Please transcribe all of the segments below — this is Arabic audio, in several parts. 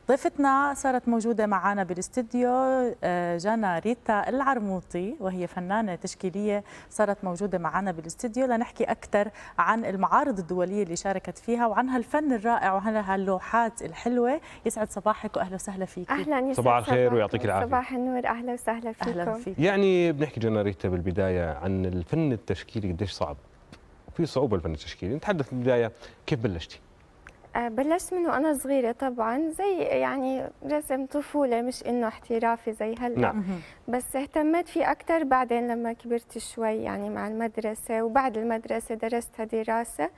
ضيفتنا صارت موجودة معنا بالاستديو جانا ريتا العرموطي، وهي فنانة تشكيلية صارت موجودة معنا بالاستديو لنحكي أكثر عن المعارض الدولية اللي شاركت فيها وعن هالفن الرائع وعن هاللوحات الحلوة. يسعد صباحك وأهلا وسهلا فيك. أهلا، صباح الخير ويعطيك العافية. صباح النور، أهلا وسهلا فيكم. أهلا فيك. يعني بنحكي جانا ريتا بالبداية عن الفن التشكيلي قديش صعب، وفي صعوبة الفن التشكيلي، نتحدث بالبداية كيف بلشتي؟ بلشت من وأنا صغيرة طبعا، زي يعني رسم طفولة، مش إنه احترافي زي هلا. نعم. بس اهتميت فيه أكثر بعدين لما كبرت شوي، يعني مع المدرسة، وبعد المدرسة درستها دراسة،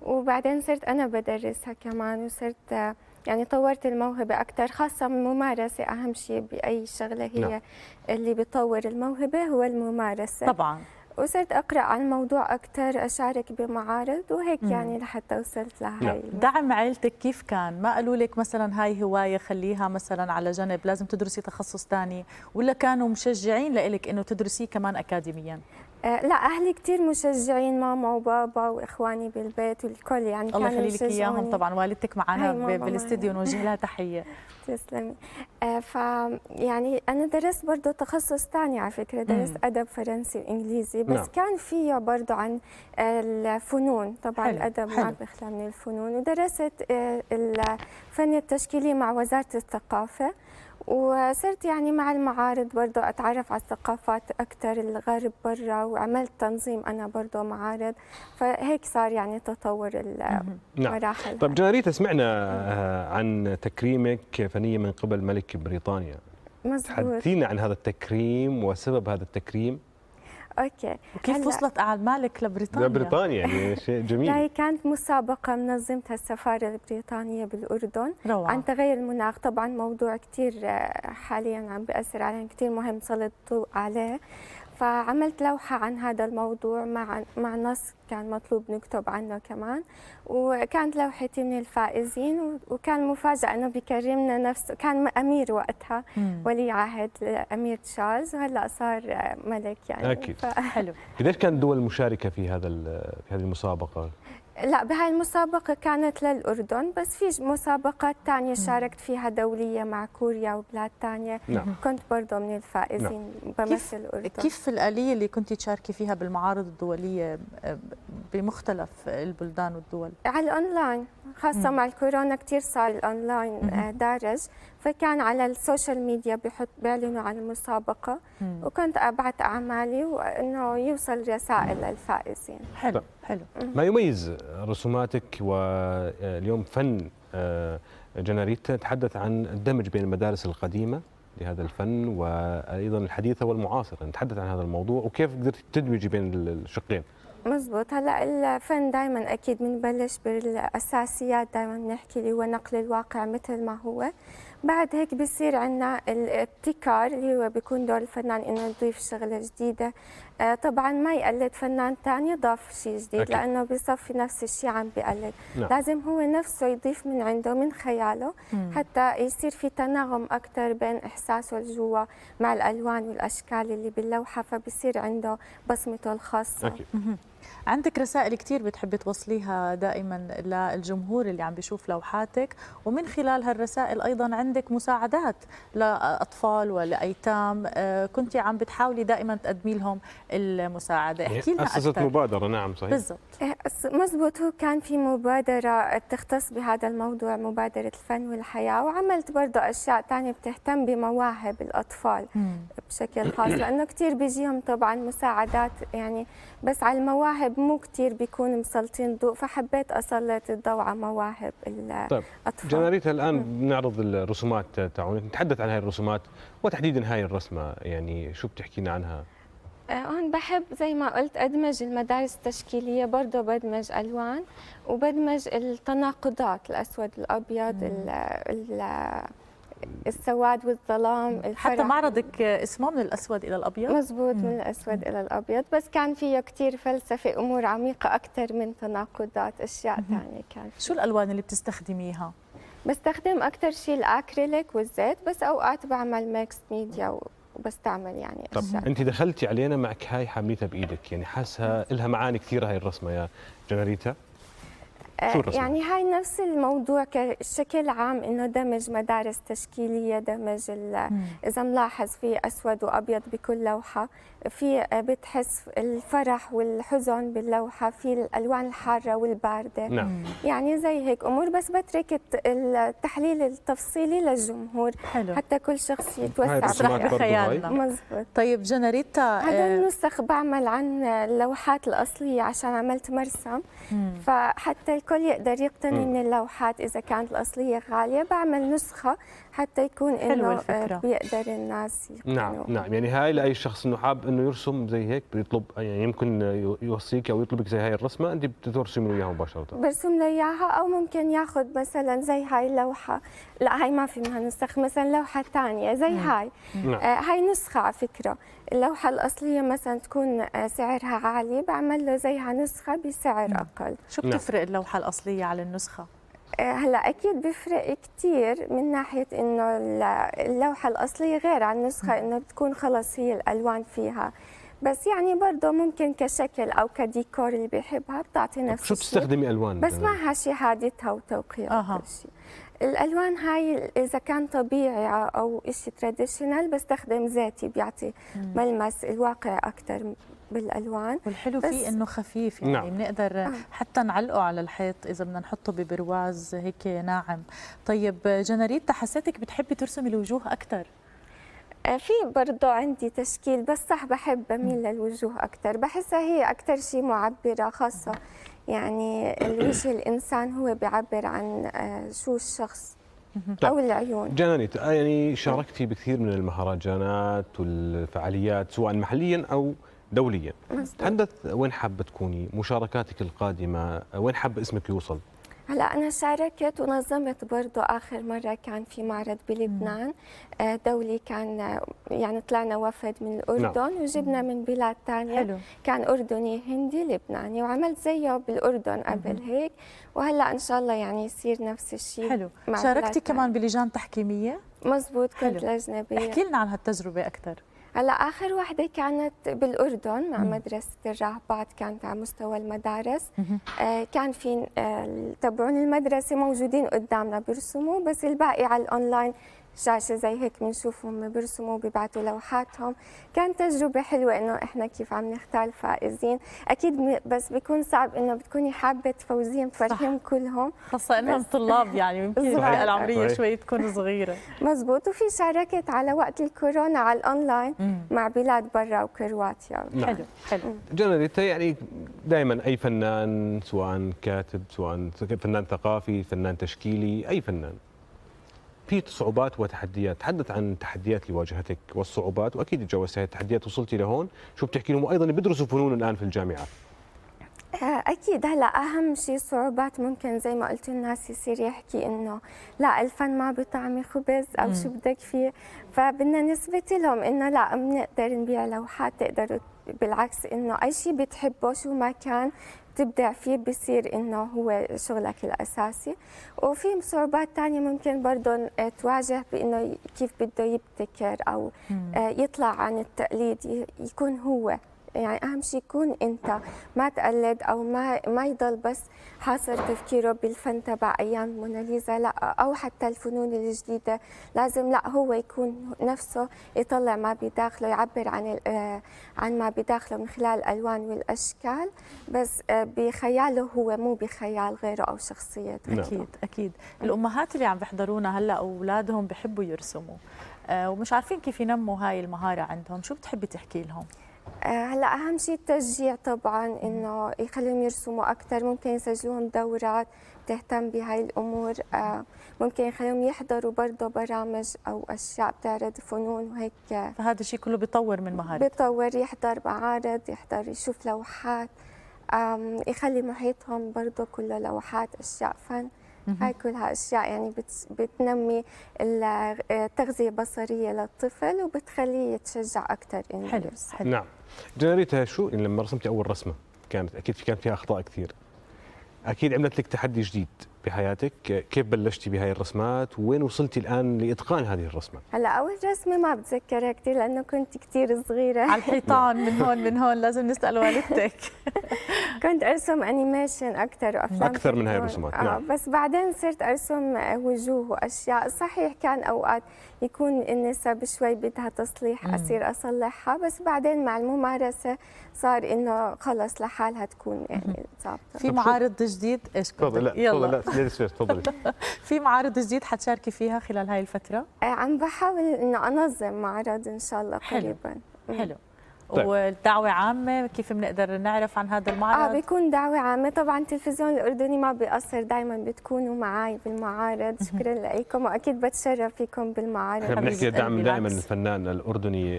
وبعدين صرت أنا بدرسها كمان، وصرت يعني طورت الموهبة أكثر، خاصة من الممارسة. أهم شيء بأي شغلة هي نعم. اللي بتطور الموهبة هو الممارسة. طبعا. وصرت أقرأ عن الموضوع أكثر، أشارك بمعارض وهيك يعني لحتى وصلت لهي. دعم عائلتك كيف كان؟ ما قالوا لك مثلا هاي هواية خليها مثلا على جنب، لازم تدرسي تخصص ثاني، ولا كانوا مشجعين لإلك إنه تدرسيه كمان أكاديميا؟ لا، أهلي كثير مشجعين، ماما وبابا وإخواني بالبيت والكل يعني الله كانوا يخلي لك إياهم. يشجعوني. طبعا والدتك معنا هاي ماما بالاستديو، معنا. نوجه لها تحية. تسلمي. يعني أنا درست برضه تخصص ثاني على فكرة، درست أدب فرنسي وإنجليزي، بس نعم. كان فيه برضه عن الفنون. طبعا حلو. الأدب حلو. ما بيخلى من الفنون، ودرست الفن التشكيلي مع وزارة الثقافة، وصرت يعني مع المعارض برضه أتعرف على الثقافات أكثر، الغرب برا، وعملت تنظيم أنا برضه معارض، فهيك صار يعني تطور المراحل. طيب جانا ريتا، سمعنا عن تكريمك فنيا من قبل ملك بريطانيا. مزبوط. تحدثينا عن هذا التكريم وسبب هذا التكريم. اوكي. وكيف وصلت أعمالك لبريطانيا؟ لبريطانيا يعني شيء جميل. هي كانت مسابقة منظمتها السفارة البريطانية بالأردن. روعة. عن تغير المناخ، طبعا موضوع كثير حاليا عم بيأثر علينا، كثير مهم نسلط الضوء عليه. فعملت لوحة عن هذا الموضوع مع نص كان مطلوب نكتب عنه كمان، وكانت لوحتي من الفائزين، وكان مفاجأة أنه بيكرمنا نفسه، كان أمير وقتها، ولي عهد الأمير تشارلز، وهلا صار ملك يعني. أكيد. حلو. قديش كانت الدول المشاركة في هذه المسابقة؟ لا، بهاي المسابقة كانت للأردن، بس في مسابقات تانية شاركت فيها دولية مع كوريا وبلاد تانية. نعم. كنت برضه من الفائزين. بمثل الأردن. كيف الآلية اللي كنت تشاركي فيها بالمعارض الدولية بمختلف البلدان والدول؟ على الأونلاين، خاصة مع الكورونا كتير صار الأونلاين دارج، فكان على السوشيال ميديا بيعلنوا عن المسابقة، وكنت أبعث أعمالي وإنه يوصل رسائل للفائزين. حلو. حلو. ما يميز رسوماتك واليوم فن جانا ريتا تحدث عن الدمج بين المدارس القديمة لهذا الفن وأيضا الحديثة والمعاصرة، نتحدث عن هذا الموضوع وكيف قدرت تدمجي بين الشقين. مزبوط. هلا الفن دائما اكيد بنبلش بالاساسيات، دائما بنحكي اللي هو نقل الواقع مثل ما هو. بعد هيك بصير عندنا الابتكار اللي هو بيكون دور الفنان انه يضيف شغله جديده. طبعا ما يقلد فنان ثاني ضاف شيء جديد، أكيد. لانه بصفي نفس الشيء عم بيقلد. نعم. لازم هو نفسه يضيف من عنده، من خياله، حتى يصير في تناغم اكثر بين احساسه الجوا مع الالوان والاشكال اللي باللوحه، فبصير عنده بصمته الخاصه. أكيد. عندك رسائل كتير بتحبي توصليها دائما للجمهور اللي عم بيشوف لوحاتك، ومن خلال هالرسائل أيضا عندك مساعدات لأطفال ولأيتام، كنتي عم بتحاولي دائما تقدمي لهم المساعدة. احكي لنا أسست أكثر. مبادرة. نعم صحيح. بالضبط. مزبوط. هو كان في مبادرة تختص بهذا الموضوع، مبادرة الفن والحياة، وعملت برضه أشياء تانية بتهتم بمواهب الأطفال بشكل خاص، لأنه كتير بيجيهم طبعا مساعدات يعني، بس على المواهب مو كتير بيكونوا مسلطين الضوء، فحبيت أسلط الضوء على مواهب طيب الأطفال. جانا ريتا، الآن بنعرض الرسومات تاعونك، نتحدث عن هاي الرسومات وتحديدا هاي الرسمة، يعني شو بتحكينا عنها؟ هون بحب زي ما قلت أدمج المدارس التشكيلية، برضه بدمج ألوان وبدمج التناقضات، الأسود الأبيض، السواد والظلام، الفرح. حتى معرضك اسمه من الأسود إلى الأبيض. مزبوط، من الأسود إلى الأبيض، بس كان فيه كتير فلسفة، أمور عميقة أكثر من تناقضات، أشياء ثانية كان فيه. شو الألوان اللي بتستخدميها؟ بستخدم أكثر شيء الأكريليك والزيت، بس أوقات بعمل ميكس ميديا وبستعمل يعني طب أشياء. أنت دخلتي علينا معك هاي حاملتها بإيدك، يعني حاسها لها معاني كثيرة هاي الرسمة يا جانا ريتا؟ شو الرسمة؟ يعني هاي نفس الموضوع كشكل عام، انه دمج مدارس تشكيليه، دمج اذا ملاحظ في اسود وابيض بكل لوحه، في بتحس الفرح والحزن باللوحه، في الالوان الحاره والبارده. نعم. يعني زي هيك امور، بس بترك التحليل التفصيلي للجمهور حلو. حتى كل شخص هاي يتوسع الرسومات برأيه. برضو هاي. بخيالنا. مزبوط. طيب جنريتا، هذا النسخ بعمل عن اللوحات الأصلية عشان عملت مرسم، فحتى الكل يقدر يقتني من اللوحات. إذا كانت الأصلية غالية بعمل نسخة حتى يكون حلوة إنه الفكرة. بيقدر الناس نعم يقتنوا. نعم، يعني هاي لاي شخص انه حاب انه يرسم زي هيك بيطلب، يعني يمكن يوصيك او يطلبك زي هاي الرسمه انت بترسم له اياها مباشره. برسم له إياها، أو ممكن ياخذ مثلا زي هاي اللوحة، لا هاي ما في منها نسخ، مثلا لوحة ثانية زي هاي. نعم. هاي نسخة على فكرة. اللوحة الأصلية مثلا تكون سعرها عالي، بعمل له زيها نسخة بسعر أقل. شو نعم. بتفرق اللوحة الأصلية على النسخة؟ هلا اكيد بيفرق كثير من ناحيه انه اللوحه الاصليه غير عن النسخه، انه بتكون خلص هي الالوان فيها، بس يعني برضه ممكن كشكل او كديكور اللي بيحبها بتعطي نفس شو الشيء، بتستخدمي الوان؟ بس معها شهادتها وتوقيع وكل شيء. الالوان هاي اذا كان طبيعي او شيء تراديشنال بستخدم زيتي، بيعطي ملمس الواقع اكثر بالالوان. والحلو فيه انه خفيف، يعني نعم. بنقدر حتى نعلقه على الحيط اذا بدنا نحطه ببرواز هيك ناعم. طيب جنريتا، حسيتك بتحبي ترسمي الوجوه اكثر؟ في برضه عندي تشكيل، بس صح بحب بميل للوجوه اكثر، بحسها هي اكثر شيء معبره، خاصه يعني الوجه الانسان هو بيعبر عن شو الشخص او العيون. جنريتا، يعني شاركتي بكثير من المهرجانات والفعاليات سواء محليا او دوليا. تحدث وين حابه تكوني، مشاركاتك القادمه وين حابه اسمك يوصل؟ هلا أنا شاركت ونظمت برضه آخر مرة كان في معرض بلبنان دولي، كان يعني طلعنا وفد من الأردن. نعم. وجبنا من بلاد ثانية. حلو. كان أردني هندي لبناني، وعملت زيه بالأردن قبل هيك، وهلا إن شاء الله يعني يصير نفس الشيء. حلو. شاركتي كمان بلجان تحكيمية؟ مزبوط، كنت لجنة احكي لنا عن هالتجربة أكثر. هلا آخر وحدة كانت بالأردن مع مدرسة الراهبات، كانت على مستوى المدارس. كان في تبعون المدرسة موجودين قدامنا بيرسموا، بس الباقي على الأونلاين شاشة زي هيك بنشوفهم بيرسموا بيبعتوا لوحاتهم. كانت تجربة حلوة إنه إحنا كيف عم نختار فائزين. أكيد بس بيكون صعب إنه بتكوني حابة تفوزين تفرحيهم كلهم، خاصة إنهم طلاب يعني يمكن الفئة العمرية شوي تكون صغيرة. مزبوط. وفي شاركت على وقت الكورونا على الأونلاين مع بلاد برا وكرواتيا. نعم. حلو حلو. جنريتا، يعني دائما أي فنان سواء كاتب سواء فنان ثقافي فنان تشكيلي أي فنان في صعوبات وتحديات. تحدث عن التحديات اللي واجهتك والصعوبات، واكيد تجاوزتي هذه التحديات وصلتي لهون. شو بتحكي لهم، وايضا اللي بيدرسوا فنون الان في الجامعات؟ اكيد. هلا اهم شيء صعوبات، ممكن زي ما قلت الناس يصير يحكي انه لا الفن ما بطعمي خبز او شو بدك فيه، فبدنا نثبت لهم انه لا بنقدر نبيع لوحات، تقدروا بالعكس انه اي شيء بتحبه شو ما كان تبدع فيه بصير انه هو شغلك الاساسي. وفي صعوبات ثانيه ممكن برضه تواجه بانه كيف بده يبتكر او يطلع عن التقليد، يكون هو يعني اهم شيء يكون انت ما تقلد او ما يضل بس حاصر تفكيره بالفن تبع ايام موناليزا، لا او حتى الفنون الجديده، لازم لا هو يكون نفسه، يطلع ما بداخله، يعبر عن ما بداخله من خلال الالوان والاشكال، بس بخياله هو مو بخيال غيره او شخصيته. اكيد اكيد. الامهات اللي عم بيحضرونا هلا اولادهم بحبوا يرسموا ومش عارفين كيف ينموا هاي المهاره عندهم، شو بتحبي تحكي لهم؟ هلا اهم شيء التشجيع طبعا، انه يخليهم يرسموا اكثر، ممكن يسجلوهم دورات تهتم بهاي الامور، ممكن يخليهم يحضروا برضه برامج او اشياء بتعرض فنون وهيك، فهذا الشيء كله بيطور من مهارته. بيطور، يحضر معارض، يحضر يشوف لوحات، يخلي محيطهم برضه كله لوحات، اشياء فن. هاي كلها اشياء يعني بتنمي التغذيه البصريه للطفل وبتخليه يتشجع اكثر انه حلو. يرسم. نعم. جنريتا، شو لما رسمتي اول رسمه كانت اكيد كان فيها اخطاء كثير، اكيد عملت لك تحدي جديد، بحياتك، كيف بلشتي بهاي الرسمات وين وصلتي الآن لإتقان هذه الرسمات؟ هلا اول رسمه ما بتذكرها كثير لانه كنت كثير صغيره. على الحيطان من هون لازم نسال والدتك. كنت ارسم انيميشن اكثر وافلام أكثر من هاي كرتون. الرسومات، نعم. بس بعدين صرت ارسم وجوه واشياء. صحيح كان اوقات يكون النسب شوي بدها تصليح اصير اصلحها، بس بعدين مع الممارسه صار انه خلص لحالها تكون يعني ظابطه. في معارض جديد ايش تفضل. لا يلا تفضل، لا تفضلي. في معارض جديد حتشاركي فيها خلال هاي الفتره؟ عم بحاول انه انظم معرض ان شاء الله حلو. قريبا. حلو. طيب. والدعوة عامة كيف بنقدر نعرف عن هذا المعرض؟ بيكون دعوة عامة. طبعا التلفزيون الأردني ما بيقصر، دايما بتكونوا معي بالمعارض. شكرا لكم وأكيد بتشرف فيكم بالمعارض. احنا بنحكي دعم قلبي، دائما بالعكس. الفنان الأردني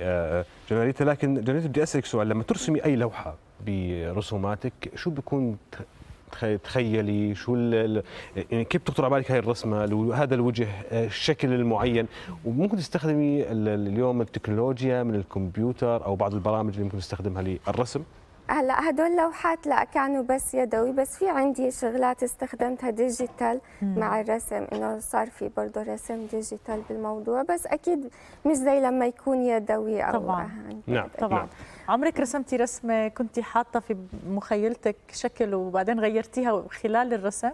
جناريتا، لكن جناريتا بدي أسألك سؤال، لما ترسمي أي لوحة برسوماتك شو بيكون تخيلي شو يعني كيف تخطر على بالك هاي الرسمه، هذا الوجه، الشكل المعين، وممكن تستخدمي اليوم التكنولوجيا من الكمبيوتر او بعض البرامج اللي ممكن نستخدمها للرسم؟ هلا هدول لوحات لا كانوا بس يدوي، بس في عندي شغلات استخدمتها ديجيتال مع الرسم، انه صار في برضه رسم ديجيتال بالموضوع، بس اكيد مش زي لما يكون يدوي او طبعاً. نعم طبعا. نعم. عمرك رسمتي رسمة كنت حاطة في مخيلتك شكل وبعدين غيرتيها خلال الرسم؟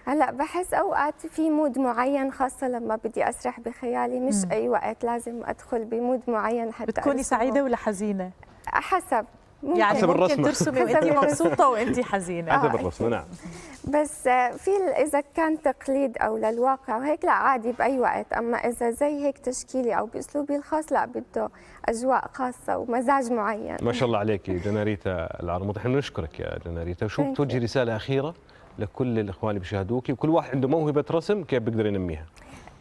هلا بحس اوقات في مود معين، خاصه لما بدي اسرح بخيالي، مش اي وقت لازم ادخل بمود معين حتى بتكوني أرسمه. سعيدة ولا حزينة؟ حسب. ممكن. يعني حسب ممكن الرسمة. ترسمي وانت حسب مبسوطة وانت حزينة. حسب الرسمه، نعم. بس في اذا كان تقليد او للواقع وهيك لا عادي باي وقت، اما اذا زي هيك تشكيلي او باسلوبي الخاص لا بده اجواء خاصه ومزاج معين. ما شاء الله عليك جناريتا العرموطي، احنا بنشكرك يا جناريتا. وشو بتوجهي رساله اخيره لكل الاخوان اللي بيشاهدوكي، وكل واحد عنده موهبه رسم كيف بيقدر ينميها؟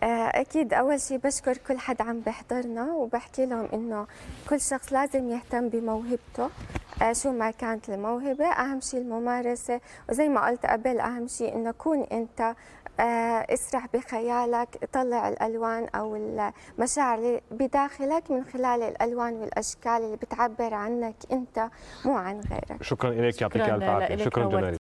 أكيد أول شيء بشكر كل حد عم بيحضرنا وبحكي لهم إنه كل شخص لازم يهتم بموهبته، شو ما كانت الموهبة. أهم شيء الممارسة، وزي ما قلت قبل أهم شيء إنه كون أنت اسرح بخيالك، طلع الألوان أو المشاعر اللي بداخلك من خلال الألوان والأشكال اللي بتعبر عنك أنت مو عن غيرك. شكرا لك، يعطيك شكراً الف عافيه. لك، شكرا جناريتا.